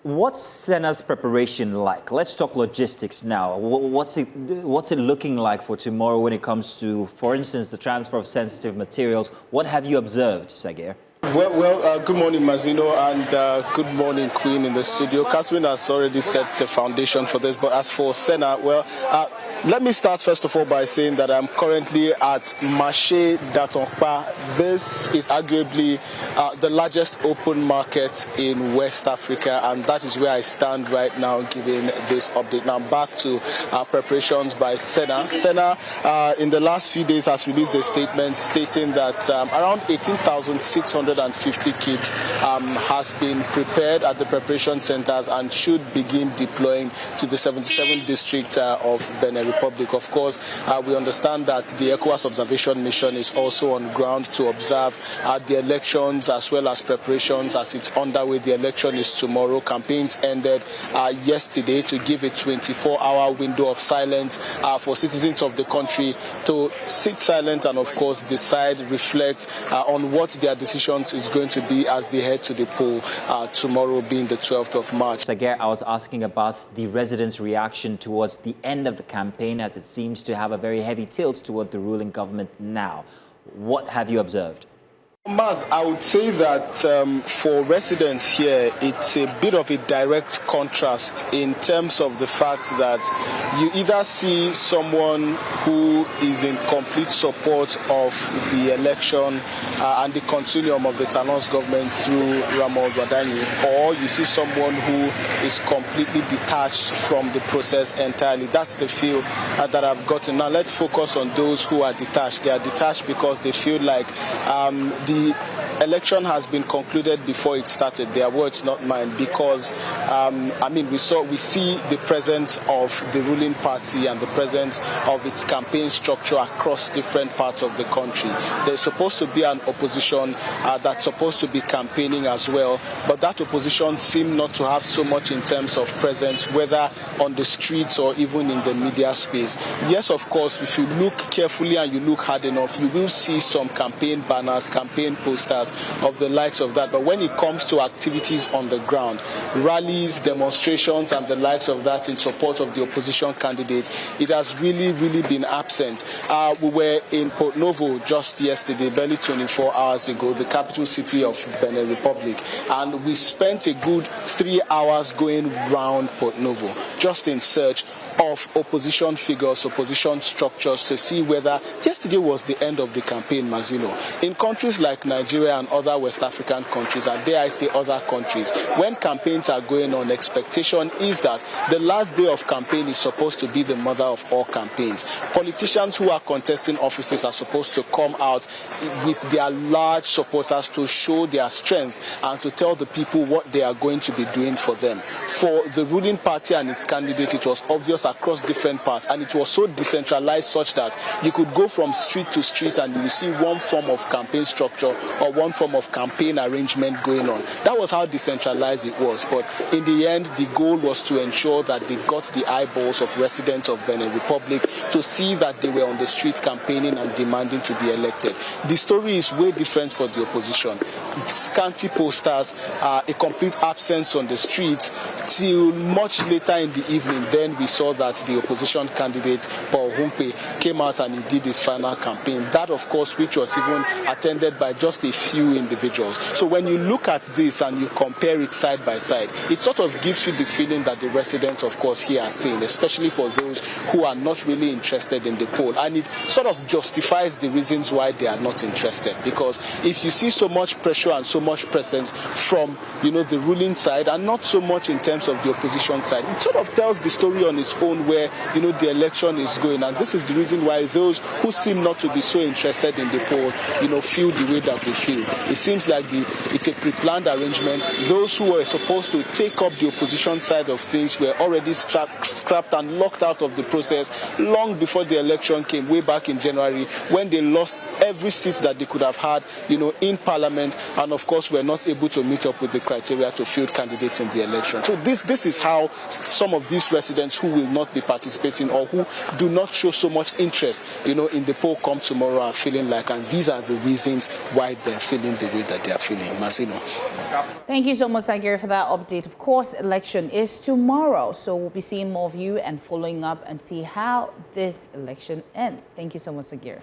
What's CENA's preparation like? Let's talk logistics now. What's it looking like for tomorrow when it comes to, for instance, the transfer of sensitive materials? What have you observed, Sagir? Well, good morning, Mazino, and good morning, Queen, in the studio. Catherine has already set the foundation for this, but as for CENA, well, let me start first of all by saying that I'm currently at Maché Dantokpa. This is arguably the largest open market in West Africa, and that is where I stand right now giving this update. Now back to preparations by CENA. CENA, in the last few days, has released a statement stating that around 18,650 kits has been prepared at the preparation centers and should begin deploying to the 77th district of Benin Republic. Of course, we understand that the ECOWAS observation mission is also on ground to observe the elections as well as preparations as it's underway. The election is tomorrow. Campaigns ended yesterday to give a 24-hour window of silence for citizens of the country to sit silent and, of course, decide, reflect on what their decisions is going to be as they head to the poll tomorrow, being the 12th of March. Sagir, I was asking about the residents' reaction towards the end of the campaign, as it seems to have a very heavy tilt toward the ruling government now. What have you observed? Maz, I would say that for residents here, it's a bit of a direct contrast in terms of the fact that you either see someone who is in complete support of the election and the continuum of the Talon's government through Ramal Wadani, or you see someone who is completely detached from the process entirely. That's the feel that I've gotten. Now let's focus on those who are detached. They are detached because they feel like the election has been concluded before it started. Their words, not mine, because we see the presence of the ruling party and the presence of its campaign structure across different parts of the country. There's supposed to be an opposition that's supposed to be campaigning as well, but that opposition seems not to have so much in terms of presence, whether on the streets or even in the media space. Yes, of course, if you look carefully and you look hard enough, you will see some campaign banners, campaign posters of the likes of that. But when it comes to activities on the ground, rallies, demonstrations, and the likes of that in support of the opposition candidates, it has really been absent. We were in Port Novo just yesterday, barely 24 hours ago, the capital city of Benin Republic, and we spent a good 3 hours going round Port Novo just in search of opposition figures, opposition structures, to see whether yesterday was the end of the campaign, Mazino. In countries like Nigeria and other West African countries, and dare I say other countries, when campaigns are going on, expectation is that the last day of campaign is supposed to be the mother of all campaigns. Politicians who are contesting offices are supposed to come out with their large supporters to show their strength and to tell the people what they are going to be doing for them. For the ruling party and its candidate, it was obvious across different parts, and it was so decentralized such that you could go from street to street and you will see one form of campaign structure or one form of campaign arrangement going on. That was how decentralized it was. But in the end, the goal was to ensure that they got the eyeballs of residents of Benin Republic to see that they were on the street campaigning and demanding to be elected. The story is way different for the opposition. Scanty posters, a complete absence on the streets till much later in the evening. Then we saw that the opposition candidate, Paul Humpe, came out and he did his final campaign. That, of course, which was even attended by just a few individuals. So when you look at this and you compare it side by side, it sort of gives you the feeling that the residents, of course, here are saying, especially for those who are not really interested in the poll. And it sort of justifies the reasons why they are not interested. Because if you see so much pressure and so much presence from, the ruling side and not so much in terms of the opposition side, it sort of tells the story on its own where, the election is going. And this is the reason why those who seem not to be so interested in the poll, feel the way that they feel. It seems like it's a pre-planned arrangement. Those who were supposed to take up the opposition side of things were already scrapped and locked out of the process long before the election came, way back in January, when they lost every seat that they could have had, in Parliament, and of course were not able to meet up with the criteria to field candidates in the election. So this is how some of these residents who will not not be participating or who do not show so much interest, in the poll come tomorrow are feeling like, and these are the reasons why they're feeling the way that they are feeling. Masino. Thank you so much, Sagir, for that update. Of course, election is tomorrow, so we'll be seeing more of you and following up and see how this election ends. Thank you so much, Sagir.